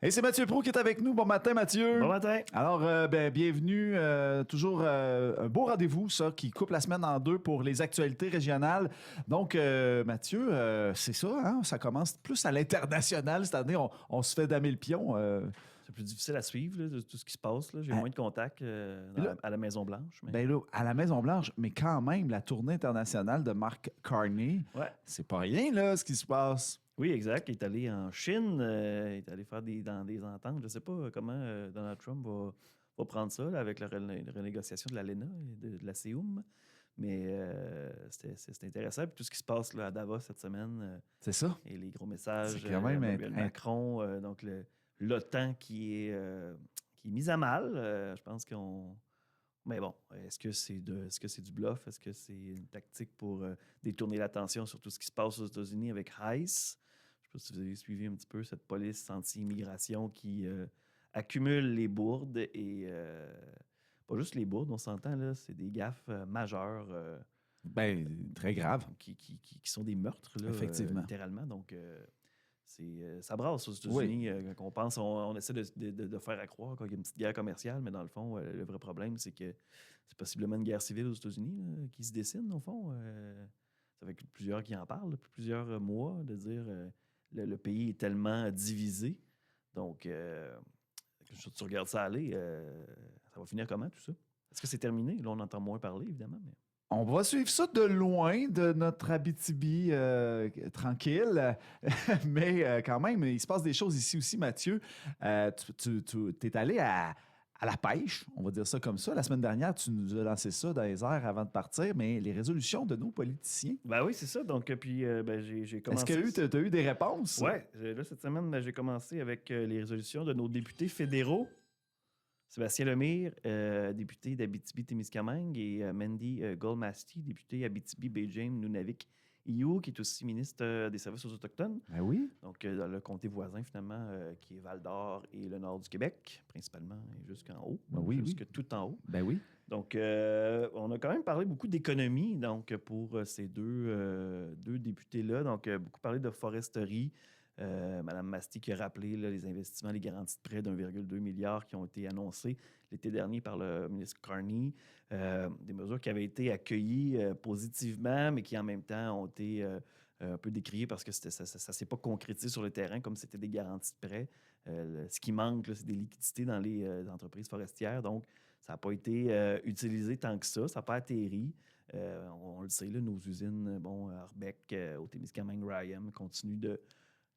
Et c'est Mathieu Pro qui est avec nous. Bon matin, Mathieu. Bon matin. Alors, bienvenue. Toujours un beau rendez-vous, ça, qui coupe la semaine en deux pour les actualités régionales. Donc, Mathieu, c'est ça, hein? Ça commence plus à l'international. Cette année, on se fait damer le pion. C'est plus difficile à suivre, là, de tout ce qui se passe. Là. J'ai moins de contacts à la Maison-Blanche. Mais... Ben là, à la Maison-Blanche, mais quand même, la tournée internationale de Mark Carney, c'est pas rien, là, ce qui se passe. Oui, exact. Il est allé en Chine, il est allé faire dans des ententes. Je ne sais pas comment Donald Trump va prendre ça là, avec la renégociation de l'ALENA et de la CEUM. Mais c'est intéressant. Puis tout ce qui se passe là, à Davos cette semaine. C'est ça. Et les gros messages. C'est quand même Macron, donc l'OTAN qui est mise à mal. Je pense qu'on... Mais bon, est-ce que c'est du bluff? Est-ce que c'est une tactique pour détourner l'attention sur tout ce qui se passe aux États-Unis avec ICE? Je ne sais pas si vous avez suivi un petit peu cette police anti-immigration qui accumule les bourdes et pas juste les bourdes, on s'entend, là, c'est des gaffes majeures. Très graves. Qui sont des meurtres, là, effectivement. Littéralement. Donc, ça brasse aux États-Unis. Quand on pense, on essaie de faire croire qu'il y a une petite guerre commerciale, mais dans le fond, le vrai problème, c'est que c'est possiblement une guerre civile aux États-Unis là, qui se dessine, au fond. Ça fait plusieurs qui en parlent depuis plusieurs mois, de dire le pays est tellement divisé. Donc, tu regardes ça aller, ça va finir comment, tout ça? Est-ce que c'est terminé? Là, on entend moins parler, évidemment, mais... On va suivre ça de loin, de notre Abitibi tranquille. Mais quand même, il se passe des choses ici aussi, Mathieu. Tu es allé à la pêche, on va dire ça comme ça. La semaine dernière, tu nous as lancé ça dans les airs avant de partir, mais les résolutions de nos politiciens. Ben oui, c'est ça. Donc, puis, j'ai commencé... Est-ce que tu as eu des réponses? Oui. Là, cette semaine, j'ai commencé avec les résolutions de nos députés fédéraux. Sébastien Lemire, député d'Abitibi-Témiscamingue, et Mandy Goldmasty, député Abitibi-Baie-James-Nunavik-Iou, qui est aussi ministre des Services aux Autochtones. Ben oui. Donc, dans le comté voisin, finalement, qui est Val-d'Or et le nord du Québec, principalement, et jusqu'en haut. Ben oui, jusque tout en haut. Ben oui. Donc, on a quand même parlé beaucoup d'économie, donc, pour ces deux députés-là. Donc, beaucoup parlé de foresterie. Mme Masty qui a rappelé là, les investissements, les garanties de prêt d'1,2 milliard qui ont été annoncés l'été dernier par le ministre Carney. Des mesures qui avaient été accueillies positivement, mais qui en même temps ont été un peu décriées parce que ça ne s'est pas concrétisé sur le terrain comme c'était des garanties de prêt. Ce qui manque, là, c'est des liquidités dans les entreprises forestières. Donc, ça n'a pas été utilisé tant que ça. Ça n'a pas atterri. On le sait, là, nos usines, Arbec, au Témiscamingue, Rayam, continuent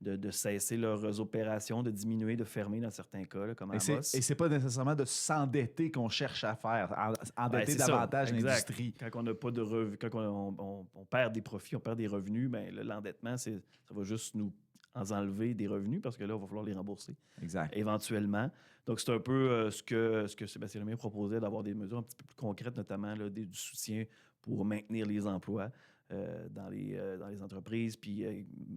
de cesser leurs opérations, de diminuer, de fermer dans certains cas, là, comme à Amos. Et c'est pas nécessairement de s'endetter qu'on cherche à faire, endetter davantage l'industrie. Quand on n'a pas de revenus, quand on perd des profits, on perd des revenus, ben, l'endettement, ça va juste nous enlever des revenus parce que là, il va falloir les rembourser. Exact. Éventuellement. Donc, c'est un peu ce que Sébastien Lemire proposait, d'avoir des mesures un petit peu plus concrètes, notamment là, du soutien pour maintenir les emplois dans les entreprises, puis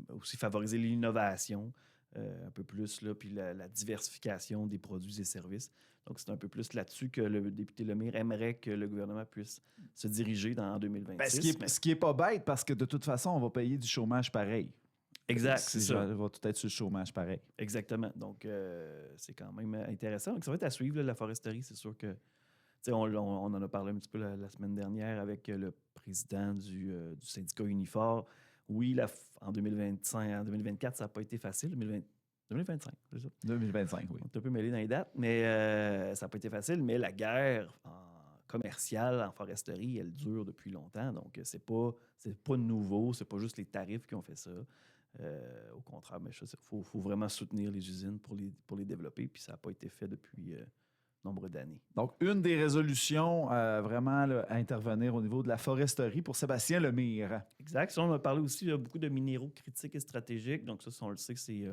aussi favoriser l'innovation un peu plus, là, puis la diversification des produits et services. Donc, c'est un peu plus là-dessus que le député Lemire aimerait que le gouvernement puisse se diriger en 2026. Ce qui est pas bête, parce que de toute façon, on va payer du chômage pareil. Exact, c'est ça. On va tout être sur le chômage pareil. Exactement. Donc, c'est quand même intéressant. Donc, ça va être à suivre, là, la foresterie. C'est sûr que on en a parlé un petit peu la semaine dernière avec le président du syndicat Unifor. Oui, en 2024, ça n'a pas été facile. 2025, c'est ça? 2025, oui. On est un peu mêlé dans les dates, mais ça n'a pas été facile. Mais la guerre commerciale en foresterie, elle dure depuis longtemps. Donc, c'est pas nouveau. C'est pas juste les tarifs qui ont fait ça. Au contraire, mais il faut vraiment soutenir les usines pour les développer. Puis ça n'a pas été fait depuis... nombre d'années. Donc, une des résolutions vraiment là, à intervenir au niveau de la foresterie pour Sébastien Lemire. Exact. Ça, on a parlé aussi beaucoup de minéraux critiques et stratégiques. Donc, ça, on le sait que c'est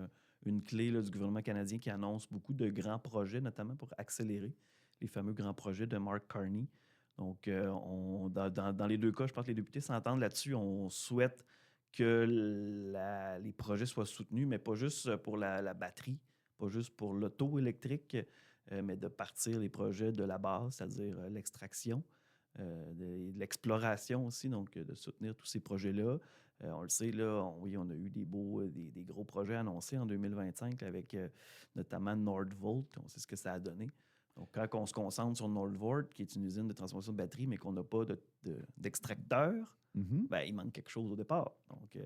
une clé là, du gouvernement canadien qui annonce beaucoup de grands projets, notamment pour accélérer les fameux grands projets de Mark Carney. Donc, dans les deux cas, je pense que les députés s'entendent là-dessus. On souhaite que les projets soient soutenus, mais pas juste pour la batterie, pas juste pour l'auto électrique, mais de partir les projets de la base, c'est-à-dire l'extraction, de l'exploration aussi, donc de soutenir tous ces projets-là. On le sait, là, oui, on a eu des gros projets annoncés en 2025 avec notamment Nordvolt. On sait ce que ça a donné. Donc, quand on se concentre sur Nordvolt, qui est une usine de transformation de batterie, mais qu'on n'a pas d'extracteur, Mhm. ben, il manque quelque chose au départ. Donc,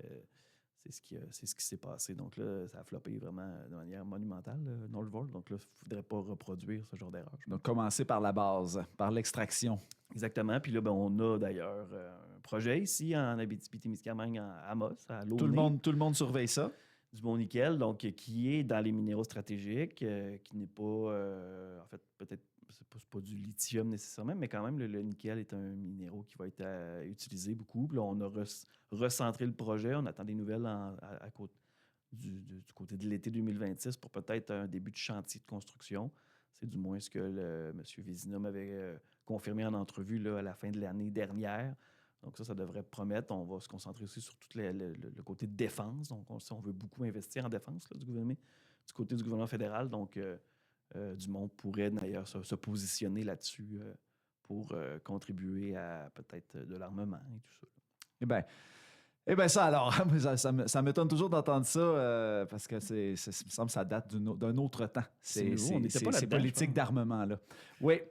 c'est ce qui s'est passé. Donc là, ça a floppé vraiment de manière monumentale, Nordvolt. Donc là, il ne faudrait pas reproduire ce genre d'erreur. Donc, commencer par la base, par l'extraction. Exactement. Puis là, ben, on a d'ailleurs un projet ici en Abitibi-Témiscamingue, à Amos, à Tout le Launay, tout le monde surveille ça. du Mont-Nickel, donc qui est dans les minéraux stratégiques, qui n'est pas, en fait, peut-être, c'est pas du lithium nécessairement, mais quand même, le nickel est un minéraux qui va être utilisé beaucoup. Puis là, on a recentré le projet. On attend des nouvelles du côté de l'été 2026 pour peut-être un début de chantier de construction. C'est du moins ce que M. Vézina m'avait confirmé en entrevue là, à la fin de l'année dernière. Donc ça devrait promettre. On va se concentrer aussi sur tout le côté de défense. Donc on veut beaucoup investir en défense là, du côté du gouvernement fédéral. Donc Dumont pourrait d'ailleurs se positionner là-dessus pour contribuer à peut-être de l'armement et tout ça. Eh bien, ça alors, ça m'étonne toujours d'entendre ça parce que ça me semble que ça date d'un autre temps. C'est nouveau, on n'était pas là-dedans, politique je pense. d'armement, là. Oui.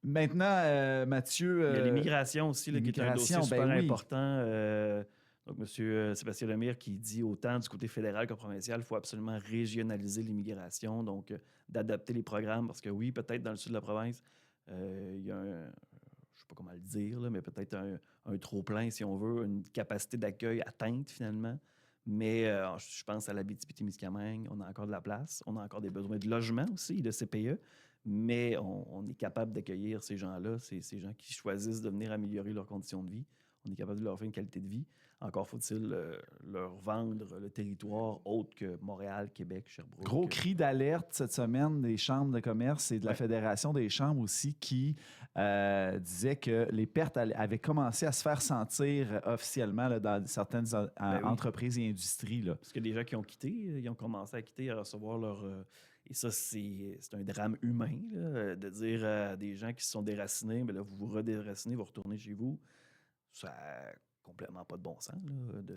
Maintenant, Mathieu... Il y a l'immigration aussi, là, qui est un dossier l'immigration, super ben oui. important. Donc, M. Sébastien Lemire qui dit autant du côté fédéral que provincial, il faut absolument régionaliser l'immigration, donc d'adapter les programmes, parce que oui, peut-être dans le sud de la province, il y a je ne sais pas comment le dire, là, mais peut-être un trop-plein, si on veut, une capacité d'accueil atteinte finalement. Mais je pense à l'Abitibi-Témiscamingue, on a encore de la place, on a encore des besoins de logement aussi, de CPE, mais on est capable d'accueillir ces gens-là, ces gens qui choisissent de venir améliorer leurs conditions de vie. On est capable de leur offrir une qualité de vie. Encore faut-il leur vendre le territoire autre que Montréal, Québec, Sherbrooke. Gros cri d'alerte cette semaine des chambres de commerce et de la Ouais. Fédération des chambres aussi qui disait que les pertes avaient commencé à se faire sentir officiellement là, dans certaines oui. entreprises et industries. Là. Parce que des gens qui ont quitté, ils ont commencé à quitter, à recevoir leur... et ça, c'est un drame humain, là, de dire à des gens qui se sont déracinés, mais là, vous vous redéracinez, vous retournez chez vous. Ça n'a complètement pas de bon sens. Là,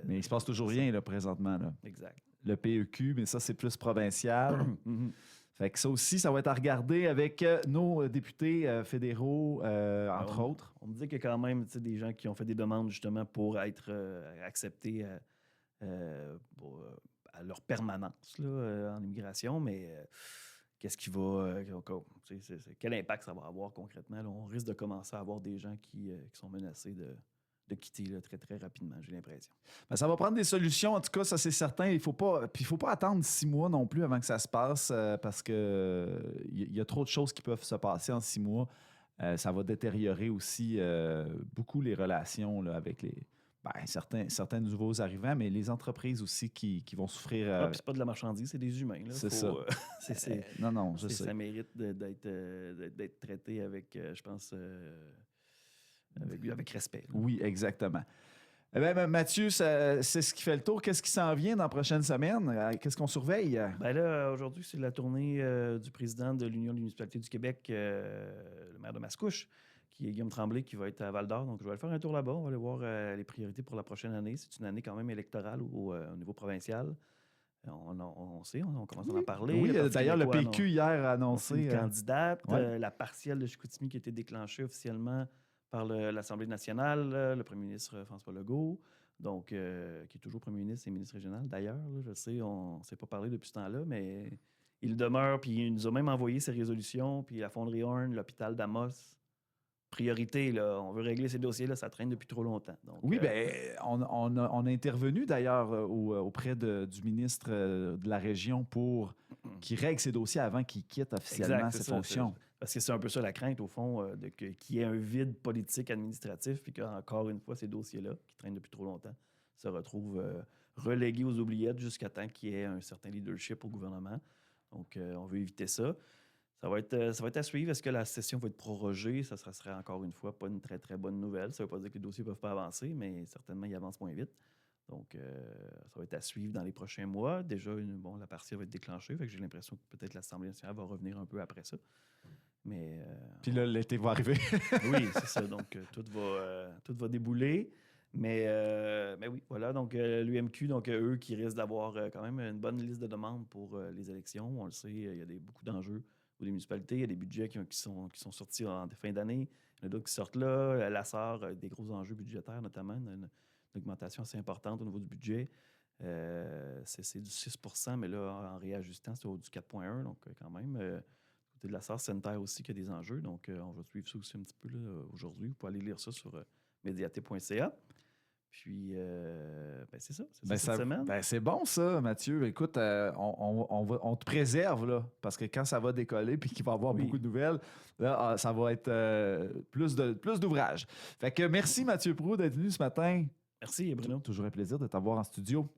Mais il se passe toujours rien là, présentement. Là. Exact. Le PEQ, mais ça, c'est plus provincial. Mhm. Fait que ça aussi, ça va être à regarder avec nos députés fédéraux, entre autres. On me dit qu'il y a quand même des gens qui ont fait des demandes justement pour être acceptés à leur permanence là, en immigration, mais qu'est-ce qui va... quel impact ça va avoir concrètement? Là? On risque de commencer à avoir des gens qui sont menacés de quitter là, très, très rapidement, j'ai l'impression. Ben, ça va prendre des solutions, en tout cas, ça c'est certain. Il faut pas attendre 6 mois non plus avant que ça se passe parce que il y a trop de choses qui peuvent se passer en 6 mois. Ça va détériorer aussi beaucoup les relations là, avec certains nouveaux arrivants, mais les entreprises aussi qui vont souffrir. Puis c'est pas de la marchandise, c'est des humains. Là. C'est ça. Non, je sais. Ça mérite d'être traité avec, je pense, avec respect. Là. Oui, exactement. Eh bien, Mathieu, c'est ce qui fait le tour. Qu'est-ce qui s'en vient dans la prochaine semaine? Qu'est-ce qu'on surveille? Ben là, aujourd'hui, c'est la tournée du président de l'Union des municipalités du Québec, le maire de Mascouche, qui est Guillaume Tremblay, qui va être à Val-d'Or. Donc, je vais aller faire un tour là-bas. On va aller voir les priorités pour la prochaine année. C'est une année quand même électorale au niveau provincial. On sait, on commence à en parler. Oui, d'ailleurs, le PQ PQ hier a annoncé... une candidate. ouais. La partielle de Chicoutimi qui a été déclenchée officiellement par l'Assemblée nationale, le premier ministre François Legault, donc qui est toujours premier ministre et ministre régional d'ailleurs. Là, je sais, on ne s'est pas parlé depuis ce temps-là, mais il demeure, puis il nous a même envoyé ses résolutions, puis la Fonderie Horn, l'hôpital d'Amos. Priorité, là, on veut régler ces dossiers-là, ça traîne depuis trop longtemps. Donc, oui, on a intervenu d'ailleurs auprès du ministre de la région pour qu'il règle ses dossiers avant qu'il quitte officiellement ses fonctions. Parce que c'est un peu ça la crainte, au fond, qu'il y ait un vide politique administratif, puis qu'encore une fois, ces dossiers-là, qui traînent depuis trop longtemps, se retrouvent relégués aux oubliettes jusqu'à temps qu'il y ait un certain leadership au gouvernement. Donc, on veut éviter ça. Ça va être à suivre. Est-ce que la session va être prorogée? Ça serait encore une fois pas une très, très bonne nouvelle. Ça ne veut pas dire que les dossiers ne peuvent pas avancer, mais certainement, ils avancent moins vite. Donc, ça va être à suivre dans les prochains mois. Déjà, la partielle va être déclenchée. Fait que j'ai l'impression que peut-être l'Assemblée nationale va revenir un peu après ça. Mais, puis là, l'été va arriver. oui, c'est ça. Donc, tout va débouler. Mais oui, voilà. Donc, l'UMQ, donc eux qui risquent d'avoir quand même une bonne liste de demandes pour les élections. On le sait, il y a beaucoup d'enjeux pour les municipalités. Il y a des budgets qui sont sortis en fin d'année. Il y en a d'autres qui sortent là. La SAR a des gros enjeux budgétaires, notamment une augmentation assez importante au niveau du budget. C'est du 6 mais là, en réajustant, c'est du 4,1 donc quand même. Du côté de la SAR sanitaire aussi, qu'il y a des enjeux. Donc, on va suivre ça aussi un petit peu là, aujourd'hui. Vous pouvez aller lire ça sur mediaté.ca. Puis, c'est ça. C'est ça cette semaine. C'est bon, ça, Mathieu. Écoute, on te préserve, là, parce que quand ça va décoller puis qu'il va y avoir beaucoup de nouvelles, là, ça va être plus d'ouvrage. Fait que merci, Mathieu Proulx, d'être venu ce matin. Merci, Bruno. Toujours un plaisir de t'avoir en studio.